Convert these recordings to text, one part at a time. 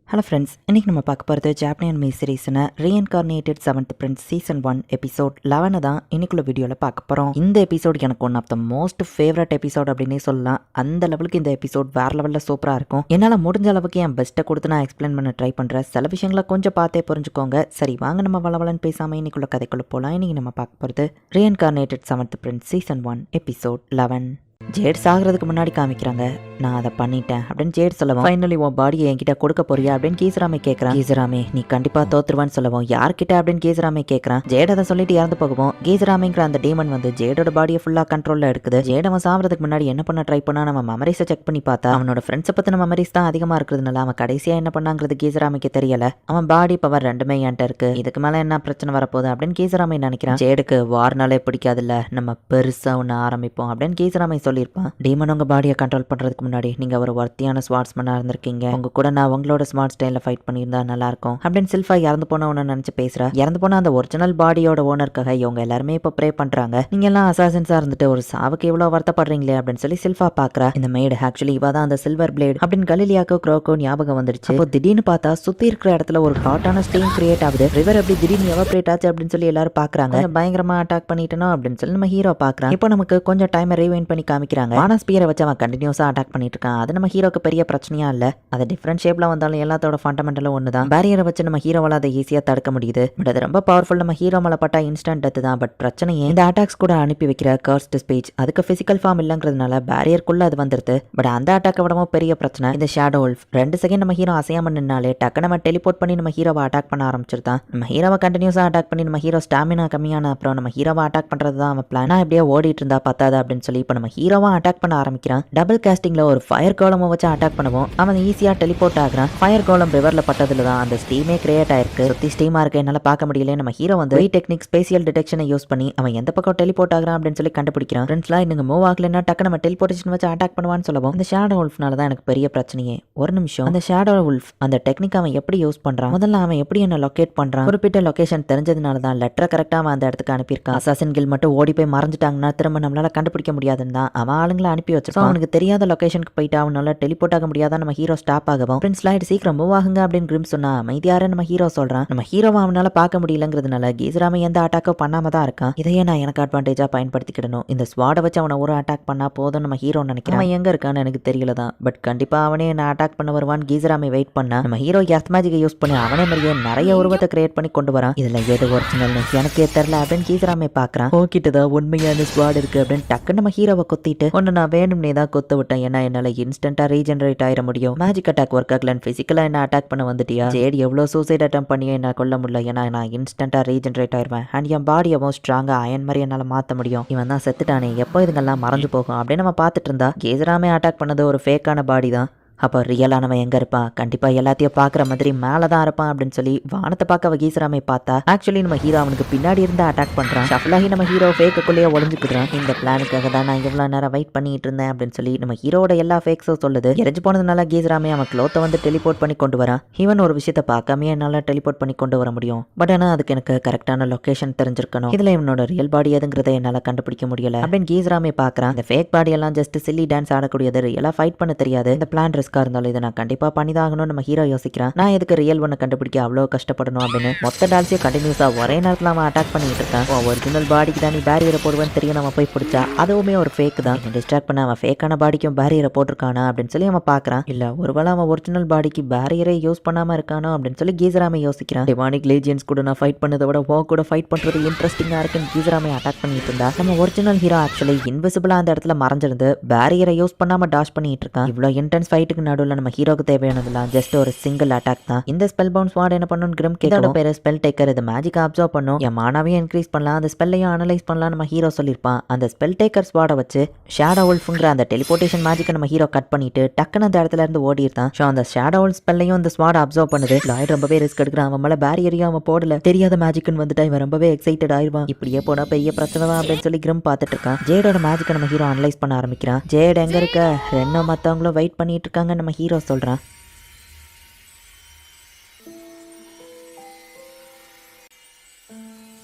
Hello friends, இன்றைக்கி நம்ம பார்க்க போகிறது ஜாப்பனியன் மீ சீரீஸ்னு reincarnated 7th prince season 1 episode 11 தான் இன்னைக்குள்ள வீடியோவில் பார்க்க போகிறோம். இந்த எபிசோட் எனக்கு one of the most favourite episode அப்படின்னே சொல்லலாம். அந்த லெவலுக்கு இந்த எபிசோட் வேறு லெவலில் சூப்பராக இருக்கும். என்னால் முடிஞ்ச அளவுக்கு என் பெஸ்ட்டை கொடுத்து நான் எக்ஸ்பிளைன் பண்ண ட்ரை பண்ணுறேன். சில விஷயங்களை கொஞ்சம் பார்த்தே புரிஞ்சுக்கோங்க. சரி, வாங்க நம்ம வளவலன்னு பேசாமல் இன்னைக்குள்ள கதைக்குள்ள போகலாம். இன்றைக்கி நம்ம பார்க்க போகிறது reincarnated 7th prince season 1 episode 11. Jade சாகிறதுக்கு முன்னாடி காமிக்கிறாங்க, நான் அதை பண்ணிட்டேன் அப்படின்னு ஜேட் சொல்லவும், ஃபைனலி உன் பாடியை என்கிட்ட கொடுக்க போறியா அப்படின்னு கீசராமே கேட்கறான். கீசராமே நீ கண்டிப்பா தோத்துருவான்னு சொல்லவும், யார்கிட்ட அப்படின்னு கீசராமே கேட்கறான். ஜேட் அதை சொல்லிட்டு இறந்து போகவும், கீசராமேங்கிற அந்த டீமன் வந்து ஜேடோட பாடியை ஃபுல்லா கண்ட்ரோல்ல எடுக்குது. ஜேட் அவன் சாகிறதுக்கு முன்னாடி என்ன பண்ண ட்ரை பண்ணா, நம்ம மெமரிஸை செக் பண்ணி பார்த்தா அவனோட ஃப்ரெண்ட்ஸை பத்தின மெமரிஸ் தான் அதிகமா இருக்கிறதுனால அவன் கடைசியா என்ன பண்ணாங்கிறது கீசராமைக்கு தெரியல. அவன் பாடி பவர் ரெண்டுமே என்கிட்ட இருக்கு, இதுக்கு மேல என்ன பிரச்சனை வரப்போகுது அப்படின்னு கீசராமே நினைக்கிறான். ஜேடுக்கு வார்னாலே பிடிக்காதுல்ல, நம்ம பெருசா ஒன்று ஆரம்பிப்போம் அப்படின்னு கீசராமே சொல்லியிருப்பான். டீமன் உங்க பாடியை கண்ட்ரோல் பண்றதுக்கு முன்னாடி நீங்க ஒரு வர்த்தியான ஸ்வாட்ஸ்மனா இருந்திருக்கீங்க, உங்க கூட நான் உங்களோட ஸ்மார்ட் ஸ்டைல ஃபைட் பண்ணியிருந்தா நல்லா இருக்கும் அப்படின்னு சில்ஃபா இறந்து போனவன நினைச்சு பேசுறா. இறந்து போன அந்த ஒரிஜினல் பாடியோட ஓனருக்காக இவங்க எல்லாருமே இப்ப ப்ரே பண்றாங்க. நீங்க எல்லாம் அசாசின்ஸா இருந்துட்டு ஒரு சாவுக்கு இவ்வளவு வருத்தப்படுறீங்களே அப்படின்னு சொல்லி சில்ஃபா பாக்குறா. இந்த மேடு ஆக்சுவலி இவ தான் அந்த சில்வர் பிளேட் அப்படின்னு கலிலியாக்கோ க்ரோக்கோ ஞாபகம் வந்துருச்சு. அப்போ திடீர்னு பார்த்தா சுத்தி இருக்கிற இடத்துல ஒரு ஹாட்டான ஸ்டீம் கிரியேட் ஆகுது. ரிவர் எப்படி திடீர்னு எவாபரேட் ஆச்சு அப்படின்னு சொல்லி எல்லாரும் பாக்குறாங்க. பயங்கரமா அட்டாக் பண்ணிட்டனோ அப்படின்னு சொல்லி நம்ம ஹீரோ பாக்குறான். இப்போ நமக்கு கொஞ்சம் டைம் ரீவைண்ட் பண்ணி காமிக்கிறாங்க. ஸ்பியரை வச்சு அவன் கண்டினியூஸா அட்டாக் பண்ணிட்டு இருக்கான். அது நம்ம ஹீரோக்கு பெரிய பிரச்சனையா இல்ல. அது டிஃபரெண்ட் ஷேப்ல வந்தாலும் எல்லாத்தோட ஃபண்டமெண்டலும் ஒண்ணுதான். பேரியரை வச்சு நம்ம ஹீரோவால அதை ஈஸியா தடுக்க முடியுது. பட் அது ரொம்ப பவர்ஃபுல். நம்ம ஹீரோ மேல பட்டா இன்ஸ்டன்ட் டெத் தான். பட் பிரச்சனையே இந்த அட்டாக்ஸ் கூட அனுப்பி வைக்கிற கர்ஸ்ட் ஸ்பீச், அதுக்கு பிசிக்கல் ஃபார்ம் இல்லங்கிறதுனால பேரியருக்குள்ள அது வந்துருது. பட் அந்த அட்டாக்கை விடவும் பெரிய பிரச்சனை இந்த ஷேடோ உல்ஃப். 2 செகண்ட் நம்ம ஹீரோ அசையாம நின்னாலே டக்கு நம்ம டெலிபோர்ட் பண்ணி நம்ம ஹீரோவை அட்டாக் பண்ண ஆரம்பிச்சிருந்தான். நம்ம ஹீரோவை கண்டினியூஸா அட்டாக் பண்ணி நம்ம ஹீரோ ஸ்டாமினா கம்மியான அப்புறம் நம்ம ஹீரோவை அட்டாக் பண்றது தான் அவன் பிளான். இப்படியே ஓடிட்டு இருந்தா பத்தாது அப்படின்னு சொல்லி இப்ப நம்ம ஹீரோவா அட்டாக் பண்ண ஆரம்பிக்கிறான். டபுள் காஸ்டிங்ல ஒரு ஃபயர் கோலமை வச்சு அட்டாக் பண்ணுவோம். அவன் ஈஸியா டெலிபோர்ட் ஆகுறான். ஃபயர் கோலம் ரிவர்ல பட்டதுல தான் அந்த ஸ்டீமே கிரியேட் ஆயிருக்கு. சுத்தி ஸ்டீமா இருக்க என்னால பார்க்க முடியல. நம்ம ஹீரோ வந்து டெக்னிக் ஸ்பேசியல் டிடெக்ஷனை யூஸ் பண்ணி அவன் எந்த பக்கம் டெலிபோர்ட் ஆகுறான் அப்படின்னு சொல்லி கண்டுபிடிக்கிறான். ஃப்ரெண்ட்ஸ்லாம் இன்னும் மூவ் ஆகலன்னா டக்கு நம்ம டெலிபோர்டேஷன் வச்சு அட்டாக் பண்ணுவான்னு சொல்லவும், இந்த ஷேடோ உல்ஃப்னால தான் எனக்கு பெரிய பிரச்சனையே. ஒரு நிமிஷம், அந்த ஷேடோ உல்ஃப் அந்த டெக்னிக் அவன் எப்படி யூஸ் பண்றான், முதல்ல அவன் எப்படி என்ன லொகேட் பண்றான், குறிப்பிட்ட லொகேஷன் தெரிஞ்சதுனால தான் லெட்டரை கரெக்டா அவன் அந்த இடத்துக்கு அனுப்பியிருக்கான். அசாசின் கில் மட்டும் ஓடி போய் மறைஞ்சிட்டாங்கன்னா திரும்ப நம்மளால கண்டுபிடிக்க முடியாதுன்னு தான் அவன் ஆளுங்களை அனுப்பி வச்சிருக்கான். அவனுக்கு தெரியாத லொகேஷனுக்கு போயிட்டு அவனால டெலிபோர்ட் ஆக முடியாதா. நம்ம ஹீரோ ஸ்டாப் ஆகவும், பிரின்ஸ் லைட் சீக்கிரம் மூவ் ஆகுங்க அப்படின்னு கிரிம் சொன்னா அமைதியார நம்ம ஹீரோ சொல்றான். நம்ம ஹீரோவை அவனால பார்க்க முடியலங்கிறதுனால கீசராம எந்த அட்டாக்கோ பண்ணாம தான் இருக்கான். இதையே நான் எனக்கு அட்வான்டேஜா பயன்படுத்திக்கிடணும். இந்த ஸ்வாடை வச்சு அவனை ஒரு அட்டாக் பண்ணா போதும் நம்ம ஹீரோ நினைக்கிறான். அவன் எங்க இருக்கான்னு எனக்கு தெரியல தான். பட் கண்டிப்பா அவனே என்ன அட்டாக் பண்ண வருவான் கீசராமை வெயிட் பண்ணா. நம்ம ஹீரோ எர்த் மேஜிக்கை யூஸ் பண்ணி அவனே மாதிரியே நிறைய உருவத்தை கிரியேட் பண்ணி கொண்டு வரான். இதுல எது ஒரிஜினல் எனக்கே தெரியல அப்படின்னு கீசராமை பாக்குறான். போக்கிட்டுதான் உண்மையான ஸ்வாட் இருக்கு அப்படின்னு டக்கு நம்ம ஹீரோவை கொத்திட்டு ஒன்னு நான் வேணும்னே தான் கொத்த விட்டேன். ஏன்னா என்னால இன்ஸ்டன்டா ரீஜெனரேட் ஆயிட முடியும். மேஜிக் அட்டாக் ஒர்க் ஆகலன்னு பிசிக்கலா என்ன அட்டாக் பண்ண வந்துட்டியா. ஜேட் எவ்வளவு சூசைட் அட்டம் பண்ணி என்ன கொல்ல முடியல. ஏன்னா நான் இன்ஸ்டன்டா ரீஜெனரேட் ஆயிருவேன். அண்ட் என் பாடியவும் ஸ்ட்ராங்கா அயன் மாதிரி என்னால மாத்த முடியும். இவன் தான் செத்துட்டானே, எப்போ இதுங்கெல்லாம் மறைஞ்சு போகும் அப்படின்னு நம்ம பார்த்துட்டு இருந்தா கீசராமே அட்டாக் பண்ணது ஒரு ஃபேக்கான பாடி தான். அப்போ ரியலானவன் எங்க இருப்பான், கண்டிப்பா எல்லாத்தையும் பாக்குற மாதிரி மேலதான் இருப்பான் அப்படின்னு சொல்லி வானத்தை பார்க்க அவ கீசராமே பார்த்தா ஆக்சுவலி நம்ம ஹீரோ அவனுக்கு பின்னாடி இருந்து அட்டாக் பண்றான். ஷஃப்லாகி நம்ம ஹீரோ ஃபேக்குள்ளேயே ஒளிஞ்சுக்கிறான். இந்த பிளானுக்காக தான் நான் இவ்வளவு நேரம் வெயிட் பண்ணிட்டு இருந்தேன் அப்படின்னு சொல்லி நம்ம ஹீரோட எல்லா ஃபேக்ஸும் சொல்லுது. எரிஞ்சு போனதுனால கீசராமே அவன் க்ளோத்தை வந்து டெலிபோர்ட் பண்ணி கொண்டு வரான். ஈவன் ஒரு விஷயத்த பார்க்காம என்னால டெலிபோர்ட் பண்ணி கொண்டு வர முடியும். பட் ஆனா அதுக்கு எனக்கு கரெக்டான லொகேஷன் தெரிஞ்சிருக்கணும். இதுல இவனோட ரியல் பாடி எதுங்கிறத என்னால கண்டுபிடிக்க முடியல அப்படின்னு கீசராமே பாக்குறான். இந்த ஃபேக் பாடி எல்லாம் ஜஸ்ட் சில்லி டான்ஸ் ஆடக்கூடியது, ரியலா ஃபைட் பண்ண தெரியாது. இந்த பிளான் ரிஸ்கா இருந்தாலும் இதை நான் கண்டிப்பா பண்ணிதாகணும் நம்ம ஹீரோ யோசிக்கிறான். நான் எதுக்கு ரியல் ஒன்னு கண்டுபிடிக்க அவ்வளவு கஷ்டப்படணும் அப்படின்னு மொத்த டால்ஸையும் கண்டினியூஸா ஒரே நேரத்துல அவன் அட்டாக் பண்ணிட்டு இருக்கான். ஒரிஜினல் பாடிக்கு தான் நீ பேரியரை போடுவேன்னு தெரியும். நம்ம போய் பிடிச்சா அதுவுமே ஒரு ஃபேக் தான். டிஸ்ட்ராக்ட் பண்ண அவன் ஃபேக்கான பாடிக்கும் பேரியரை போட்டிருக்கானா அப்படின்னு சொல்லி அவன் பாக்குறான். இல்ல ஒருவேளை அவன் ஒரிஜினல் பாடிக்கு பேரியரை யூஸ் பண்ணாம இருக்கானோ அப்படின்னு சொல்லி கீசராமே யோசிக்கிறான். டிமானிக் லீஜியன்ஸ் கூட நான் ஃபைட் பண்ணதை விட ஓ கூட ஃபைட் பண்றது இன்ட்ரெஸ்டிங்கா இருக்குன்னு கீசராமே அட்டாக் பண்ணிட்டு இருந்தா நம்ம ஒரிஜினல் ஹீரோ ஆக்சுவலி இன்விசிபிளா அந்த இடத்துல மறைஞ்சிருந்து பேரியரை யூஸ் பண்ணாம டாஷ் பண்ணிட்டு இருக்கான். இவ்வளவு இன்டென்ஸ் ஃபைட்டுக்கு நடுவில் நம்ம ஹீரோக்கு தேவையானதுலாம் ஜஸ்ட் ஒரு சிங்கிள் அட்டாக் தான். இந்த ஸ்பெல் பவுண்ட் ஸ்வாட் என்ன பண்ணும் கிரிம் கேட்டோட பேரு ஸ்பெல் டேக்கர். இது மேஜிக் அப்சர்வ் பண்ணும், என் மானாவையும் இன்க்ரீஸ் பண்ணலாம், அந்த ஸ்பெல்லையும் அனலைஸ் பண்ணலாம் நம்ம ஹீரோ சொல்லியிருப்பான். அந்த ஸ்பெல் டேக்கர் ஸ்வாடை வச்சு ஷேடோ உல்ஃப்ங்கிற அந்த டெலிபோர்டேஷன் மேஜிக்கை நம்ம ஹீரோ கட் பண்ணிட்டு டக்குன்னு அந்த இடத்துல இருந்து ஓடி இருந்தான். ஸோ அந்த ஷேடோ உல்ஃப் ஸ்பெல்லையும் அந்த ஸ்வாட் அப்சர்வ் பண்ணுது. லாய்ட் ரொம்பவே ரிஸ்க் எடுக்கிறான். அவன் மேல பேரியரையும் அவன் போடல. தெரியாத மேஜிக்னு வந்துட்டா இவன் ரொம்பவே எக்ஸைட்டட் ஆயிடுவான். இப்படியே போனா பெரிய பிரச்சனை தான் அப்படின்னு சொல்லி கிரிம் பார்த்துட்டு இருக்கான். ஜேடோட மேஜிக்கை நம்ம ஹீரோ அனலைஸ் பண்ண ஆரம்பிக்கிறான். ஜேட் எங்க இருக்க, ரெண்டோ மத்தவங்களும் வெயிட் பண்ணிட்டு இருக்காங்க நம்ம ஹீரோ சொல்றான்.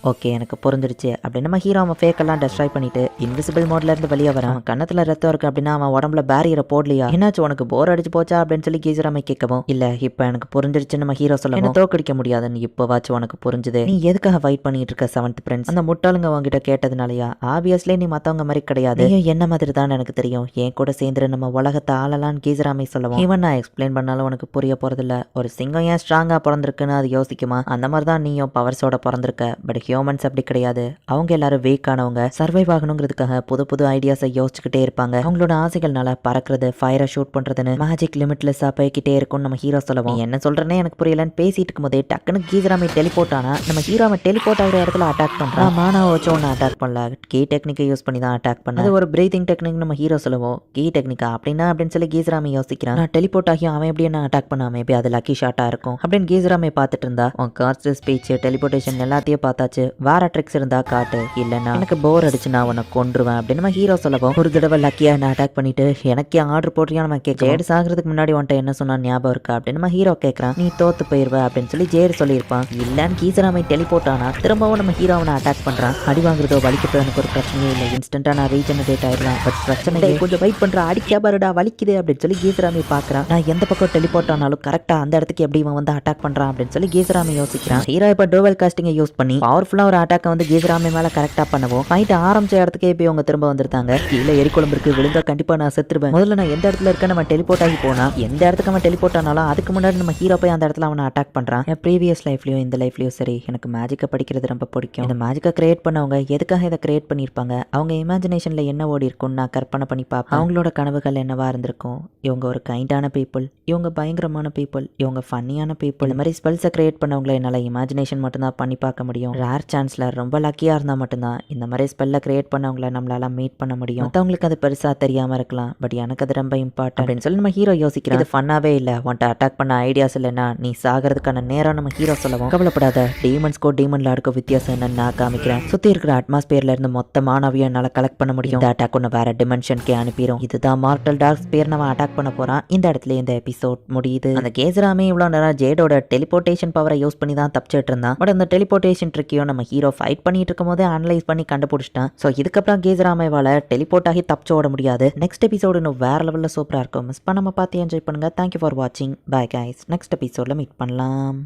ஓகே எனக்கு புரிஞ்சிருச்சு அப்படின்னு நம்ம ஹீரோ அவன் ஃபேக் எல்லாம் டெஸ்ட்ராய் பண்ணிட்டு இன்விசிபிள் மோட்ல இருந்து வெளியே வரான். அவன் கண்ணத்துல ரத்தம் இருக்கு அப்படின்னா அவன் உடம்புல பேரியரை போடலையா, என்னாச்சு உனக்கு போர் அடிச்சு போச்சா அப்படின்னு சொல்லி கீசராமை கேட்கவும், இல்ல இப்ப எனக்கு புரிஞ்சிருச்சு நம்ம ஹீரோ சொல்ல, என்ன தோக்கடிக்க முடியாதுன்னு இப்போவாச்சும் உனக்கு புரிஞ்சுது, நீ எதுக்காக ஃபைட் பண்ணிட்டு இருக்க செவன்த் பிரின்ஸ், அந்த முட்டாளுங்க உங்ககிட்ட கேட்டதுனாலயா, ஆப்வியஸ்லி நீ மத்தவங்க மாதிரி கிடையாது, நீ என்ன மாதிரி தான் எனக்கு தெரியும், என் கூட சேர்ந்து நம்ம உலகத்தை ஆளலான்னு கீசராமை சொல்லவும், இவன் நான் எக்ஸ்பிளைன் பண்ணாலும் உனக்கு புரிய போறதில்ல, ஒரு சிங்கம் ஏன் ஸ்ட்ராங்கா பிறந்திருக்குன்னு அது யோசிக்குமா, அந்த மாதிரி தான் நீயும் பவர்ஸோட பிறந்திருக்க, பட் ஹியூமன்ஸ் அப்படி கிடையாது, அவங்க எல்லாரும் வீக்கானவங்க, சர்வைவ் ஆகணுங்கிறதுக்காக புது புது ஐடியாஸை யோசிச்சுக்கிட்டே இருப்பாங்க, அவங்களோட ஆசைகள்னால பறக்கிறது, ஃபயரை ஷூட் பண்றதுன்னு மேஜிக் லிமிட்லெஸ்ஸா போய்கிட்டே இருக்கும் நம்ம ஹீரோ சொல்லவும், என்ன சொல்றேன்னு எனக்கு புரியலன்னு பேசிட்டு இருக்கும் போதே டக்குன்னு கீசராமை டெலிபோர்ட் ஆனா நம்ம ஹீரோவை டெலிபோர்ட் ஆகிற இடத்துல அட்டாக் பண்றான். மானா வச்சு ஒன்று அட்டாக் பண்ணல, கீ டெக்னிக்கை யூஸ் பண்ணி தான் அட்டாக் பண்ண, அது ஒரு பிரீதிங் டெக்னிக் நம்ம ஹீரோ சொல்லுவோம், கீ டெக்னிக்கா அப்படின்னா அப்படின்னு சொல்லி கீசராமை யோசிக்கிறான். நான் டெலிபோர்ட் ஆகி அவன் எப்படி என்ன அட்டாக் பண்ண, மேபி அது லக்கி ஷாட்டா இருக்கும் அப்படின்னு கீசராமை பார்த்துட்டு இருந்தா, உன் காஸ்ட் ஸ்பீச் டெலிபோர்டேஷன் எல்லாத்தையும் பார்த்தாச்சு, வேற ட்ரிக்ஸ் இருந்தா காட்டு, இல்லைன்னா எனக்கு போர் அடிச்சு நான் உன்னை கொன்றுவேன் அப்படின்னு நம்ம ஹீரோ சொல்லவும், ஒரு தடவை லக்கியா நான் அட்டாக் பண்ணிட்டு எனக்கே ஆர்டர் போடுறியா நம்ம கேட்க, ஜேடு சாகிறதுக்கு முன்னாடி உன்ட்ட என்ன சொன்னா ஞாபகம் இருக்கா அப்படின்னு நம்ம ஹீரோ கேட்கறான். நீ தோத்து போயிருவ அப்படின்னு சொல்லி ஜேடு சொல்லியிருப்பான். இல்லன்னு கீசராமை டெலிபோர்ட் ஆனா திரும்பவும் நம்ம ஹீரோ அவனை அட்டாக் பண்றான். அடி வாங்குறதோ வலிக்கிறதோ எனக்கு ஒரு பிரச்சனையே இல்லை, இன்ஸ்டன்டா நான் ரீஜெனரேட் ஆயிடலாம், பட் பிரச்சனை கொஞ்சம் வெயிட் பண்ற, அடிக்கா பாருடா வலிக்குது அப்படின்னு சொல்லி கீசராமை பாக்குறான். நான் எந்த பக்கம் டெலிபோர்ட் ஆனாலும் கரெக்டா அந்த இடத்துக்கு எப்படி இவன் வந்து அட்டாக் பண்றான் அப்படின்னு சொல்லி கீசராமை யோசிக்கிறான். ஹீரோ இப்ப டோவல் காஸ்டிங்கை யூஸ் பண்ணி பவர்ஃபுல்லா ஒரு அட்டாக் வந்து கீசராமை மேல கரெக்டா பண்ணவும், ஃபைட் ஆரம்பிச்ச இடத்துக்கே போய் அவங்க திரும்ப வந்திருந்தாங்க. கீழே எரிக்குழம்பு இருக்கு, விழுந்தா கண்டிப்பா நான் செத்துருவேன், முதல்ல நான் எந்த இடத்துல இருக்க நம்ம டெலிபோர்ட் ஆகி போனா எந்த இடத்துக்கு அவன் டெலிபோர்ட் ஆனாலும் அதுக்கு முன்னாடி நம்ம ஹீரோ போய் அந்த இடத்துல அவனை அட்டாக் பண்றான். என் ப்ரீவியஸ் லைஃப்லயும் இந்த லைஃப்லயும் சரி எனக்கு மேஜிக்கை படிக்கிறது ரொம்ப பிடிக்கும். இந்த மேஜிக்கை கிரியேட் பண்ணவங்க எதுக்காக இதை கிரியேட் பண்ணியிருப்பாங்க, அவங்க இமேஜினேஷன்ல என்ன ஓடி இருக்கும்னு நான் கற்பனை பண்ணி பார்ப்பேன். அவங்களோட கனவுகள் என்னவா இருந்திருக்கும், இவங்க ஒரு கைண்டான பீப்புள், இவங்க பயங்கரமான பீப்புள், இவங்க ஃபன்னியான பீப்புள், இந்த மாதிரி ஸ்பெல்ஸை கிரியேட் பண்ணவங்களை என்னால் இமேஜினேஷன் மட்டும்தான் பண்ணி பார்க்க முடியும். ரேர் சான்ஸ்ல ரொம்ப லக்கியா இருந்தா மட்டும்தான் இந்த மாதிரி ஸ்பெல்லை கிரியேட் பண்ணவங்களை நம்மளால மீட் பண்ண முடியும். மற்றவங்களுக்கு அது பெருசா தெரியாம இருக்கலாம், பட் எனக்கு அது ரொம்ப இம்பார்ட்டன்ட் அப்படின்னு சொல்லி நம்ம ஹீரோ யோசிக்கிறோம். இது ஃபன்னாவே இல்லை, உன்ட்ட அட்டாக் பண்ண ஐடியாஸ் இல்லைன்னா நீ சாகிறதுக்கான நேரம் நம்ம ஹீரோ சொல்லவும், கவலைப்படாத, டீமன்ஸ்கோ டீமன் லார்டுக்கோ வித்தியாசம் என்னன்னு நான் காமிக்கிறேன், சுத்தி இருக்கிற அட்மாஸ்பியர்ல இருந்து மொத்த மாணவியை என்னால கலெக்ட் பண்ண முடியும், இந்த அட்டாக் ஒன்று வேற டிமென்ஷனுக்கே அனுப்பிடும், இதுதான் மார்டல் டார்க் ஸ்பியர் நம்ம அட்டாக் பண்ண போறான். இந்த இடத்துல இந்த எபிசோட் முடியுது. அந்த கேசராமே இவ்வளவு நேரம் ஜேடோட டெலிபோர்டேஷன் பவரை யூஸ் பண்ணி தான் தப்பிச்சிட்டு இருந்தான், பட் அந்த டெலிபோர்டேஷன் ட்ரிக்கையும் நம்ம ஹீரோ ஃபைட் பண்ணிட்டு இருக்கும் போதே அனலைஸ் பண்ணி கண்டுபிடிச்சிட்டான். ஸோ இதுக்கப்புறம் கேசராமைவால டெலிபோர்ட் ஆகி தப்பிச்சு ஓட முடியாது. நெக்ஸ்ட் எபிசோடு இன்னும் வேற லெவலில் சூப்பராக இருக்கும், மிஸ் பண்ணாம பார்த்து என்ஜாய் பண்ணுங்க. தேங்க்யூ ஃபார் வாட்சிங், பை கைஸ், நெக்ஸ்ட் எபிசோட்ல மீட் பண்ணலாம்.